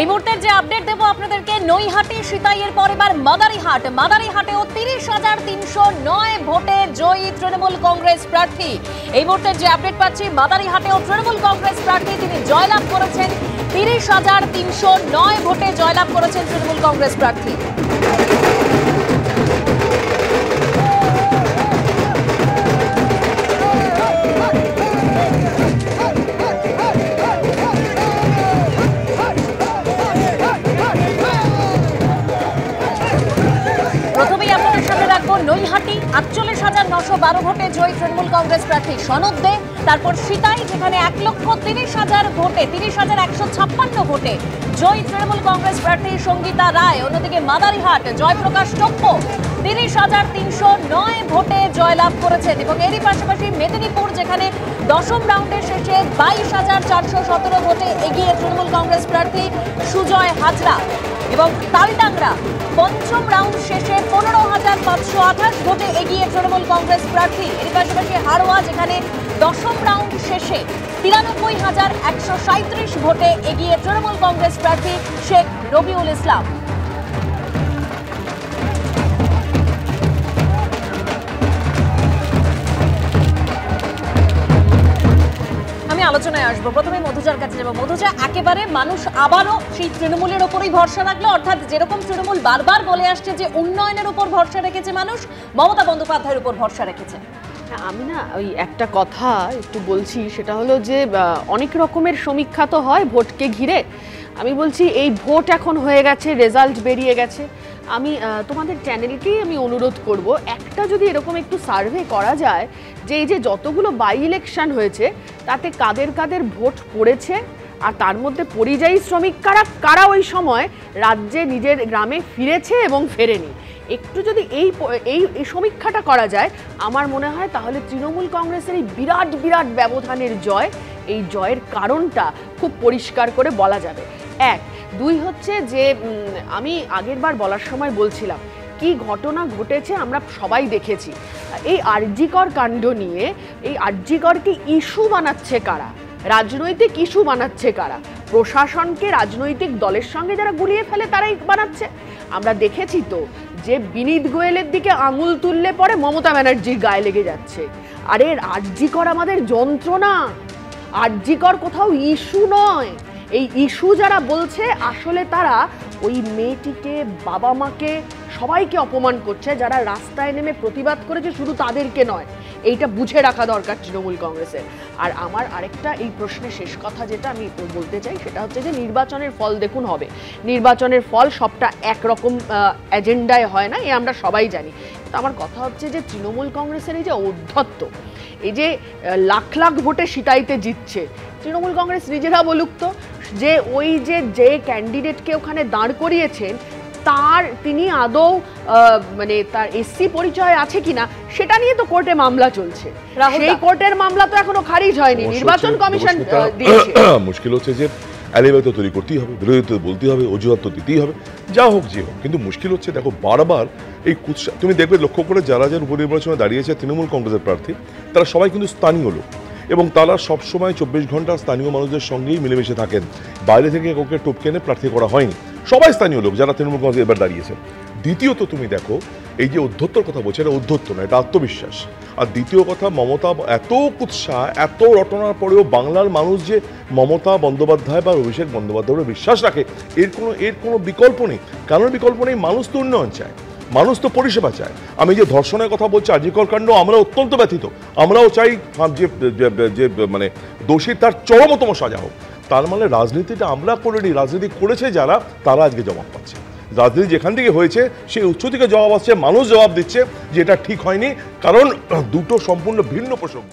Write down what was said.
এই মুহূর্তের যে আপডেট দেবো আপনাদেরকে, নৈহাটি সিতাইয়ের পর এবার মাদারিহাটেও 30,309 ভোটে জয়ী তৃণমূল কংগ্রেস প্রার্থী। এই মুহূর্তের যে আপডেট পাচ্ছি, মাদারিহাটেও তৃণমূল কংগ্রেস প্রার্থী তিনি জয়লাভ করেছেন। 30,309 ভোটে জয়লাভ করেছেন তৃণমূল কংগ্রেস প্রার্থী। নৈহাটি 48,912 ভোটে জয়ী তৃণমূল কংগ্রেস প্রার্থী সনদ দে। তারপর সিতাই, যেখানে 1,30,000 ভোটে 30,156 ভোটে জয়ী তৃণমূল কংগ্রেস প্রার্থী সঙ্গীতা রায়। অন্যদিকে মাদারিহাট জয়প্রকাশ টপ্প 30,309 ভোটে জয়লাভ করেছেন। এবং এরই পাশাপাশি মেদিনীপুর, যেখানে দশম রাউন্ডের শেষে 22,417 ভোটে এগিয়ে তৃণমূল কংগ্রেস প্রার্থী সুজয় হাজরা। এবং তালডাংরা পঞ্চম রাউন্ড শেষে 15,528 ভোটে এগিয়ে তৃণমূল কংগ্রেস প্রার্থী। এর পাশাপাশি হারোয়া, যেখানে দশম রাউন্ড শেষে 93,137 ভোটে এগিয়ে তৃণমূল কংগ্রেস প্রার্থী শেখ রবিউল ইসলাম। আলোচনায় আসবো। প্রথমে মধুজার কাছে যাবো। মধুজা, একেবারে মানুষ আবারও সেই তৃণমূলের ওপরই ভরসা রাখলো, অর্থাৎ যেরকম তৃণমূল বারবার বলে আসছে যে উন্নয়নের উপর ভরসা রেখেছে মানুষ, মমতা বন্দ্যোপাধ্যায়ের উপর ভরসা রেখেছে। আমি না ওই একটা কথা একটু বলছি, সেটা হলো যে অনেক রকমের সমীক্ষা তো হয় ভোটকে ঘিরে। আমি বলছি এই ভোট এখন হয়ে গেছে, রেজাল্ট বেরিয়ে গেছে। আমি তোমাদের চ্যানেলকেই আমি অনুরোধ করব, একটা যদি এরকম একটু সার্ভে করা যায় যে এই যে যতগুলো বাই ইলেকশন হয়েছে তাতে কাদের কাদের ভোট পড়েছে, আর তার মধ্যে পরিযায়ী শ্রমিক কারা ওই সময় রাজ্যে নিজের গ্রামে ফিরেছে এবং ফেরেনি, একটু যদি এই সমীক্ষাটা করা যায়, আমার মনে হয় তাহলে তৃণমূল কংগ্রেসের এই বিরাট বিরাট ব্যবধানের জয়, এই জয়ের কারণটা খুব পরিষ্কার করে বলা যাবে। এক, দুই হচ্ছে যে আমি আগেরবার বলার সময় বলছিলাম কি ঘটনা ঘটেছে আমরা সবাই দেখেছি। এই আরজিকর কাণ্ড নিয়ে এই আরজিকরকে ইস্যু বানাচ্ছে কারা, রাজনৈতিক ইস্যু বানাচ্ছে কারা, প্রশাসনকে রাজনৈতিক দলের সঙ্গে যারা গুলিয়ে ফেলে তারাই বানাচ্ছে। আমরা দেখেছি তো যে বিনীত গোয়েলের দিকে আঙুল তুললে পরে মমতা ব্যানার্জির গায়ে লেগে যাচ্ছে। আরে আরজিকর আমাদের যন্ত্রণা, আরজিকর কোথাও ইস্যু নয়। এই ইস্যু যারা বলছে আসলে তারা ওই মেয়েটিকে, বাবা মাকে, সবাইকে অপমান করছে। যারা রাস্তায় নেমে প্রতিবাদ করেছে শুধু তাদেরকে নয়, এইটা বুঝে রাখা দরকার তৃণমূল কংগ্রেসের। আর আমার আরেকটা এই প্রশ্নে শেষ কথা যেটা আমি বলতে চাই, সেটা হচ্ছে যে নির্বাচনের ফল দেখুন হবে, নির্বাচনের ফল সবটা একরকম এজেন্ডায় হয় না, এ আমরা সবাই জানি। তো আমার কথা হচ্ছে যে তৃণমূল কংগ্রেসের এই যে ঔদ্ধত্য, এই যে লাখ লাখ ভোটে সিতাইতে জিতছে, তৃণমূল কংগ্রেস নিজেরা বলুক তো যে ওই যে ক্যান্ডিডেটকে ওখানে দাঁড় করিয়েছেন তিনি আদৌ মানে তার এসসি পরিচয় আছে কিনা সেটা নিয়ে তো কোর্টে মামলা চলছে। সেই কোর্টের মামলা তো এখনো খারিজ হয়নি, নির্বাচন কমিশন দিয়েছে। মুশকিল হচ্ছে যে অ্যালিবাই তো তৈরি করতেই হবে, বিরোধী তো বলতেই হবে, অজুহাত তো দিতেই হবে, যা হোক যে হোক। কিন্তু মুশকিল হচ্ছে দেখো বারবার এই কুৎসা, তুমি দেখবে লক্ষ্য করে যারা যারা উপনির্বাচনে দাঁড়িয়েছে তৃণমূল কংগ্রেসের প্রার্থী, তারা সবাই কিন্তু স্থানীয় লোক এবং তারা সবসময় 24 ঘন্টা স্থানীয় মানুষদের সঙ্গেই মিলেমিশে থাকেন। বাইরে থেকে কাউকে টপকে এনে প্রার্থী করা হয়নি, সবাই স্থানীয় লোক যারা তৃণমূল কংগ্রেস এবার দাঁড়িয়েছে। দ্বিতীয়ত তুমি দেখো এই যে অধ্যত্তর কথা বলছে, এটা অধ্যত্ত না, এটা আত্মবিশ্বাস। আর দ্বিতীয় কথা, মমতা এত কুৎসা, এত রটনার পরেও বাংলার মানুষ যে মমতা বন্দ্যোপাধ্যায় বা অভিষেক বন্দ্যোপাধ্যায়ের বিশ্বাস রাখে, এর কোনো বিকল্প নেই। কারণ বিকল্প নেই, মানুষ তো উন্নয়ন চায়, মানুষ তো পরিষেবা চায়। আমি যে ধর্ষণের কথা বলছি, আরজিকর কাণ্ড, আমরা অত্যন্ত ব্যথিত। আমরাও চাই যে মানে দোষী তার চরমতম সাজা হোক। তার মানে রাজনীতিটা আমরা করিনি, রাজনীতি করেছে যারা, তারা আজকে জবাব পাচ্ছে। রাজনীতি যেখান থেকে হয়েছে সেই উচ্চ থেকে জবাব আসছে, মানুষ জবাব দিচ্ছে যে এটা ঠিক হয়নি, কারণ দুটো সম্পূর্ণ ভিন্ন প্রসঙ্গ।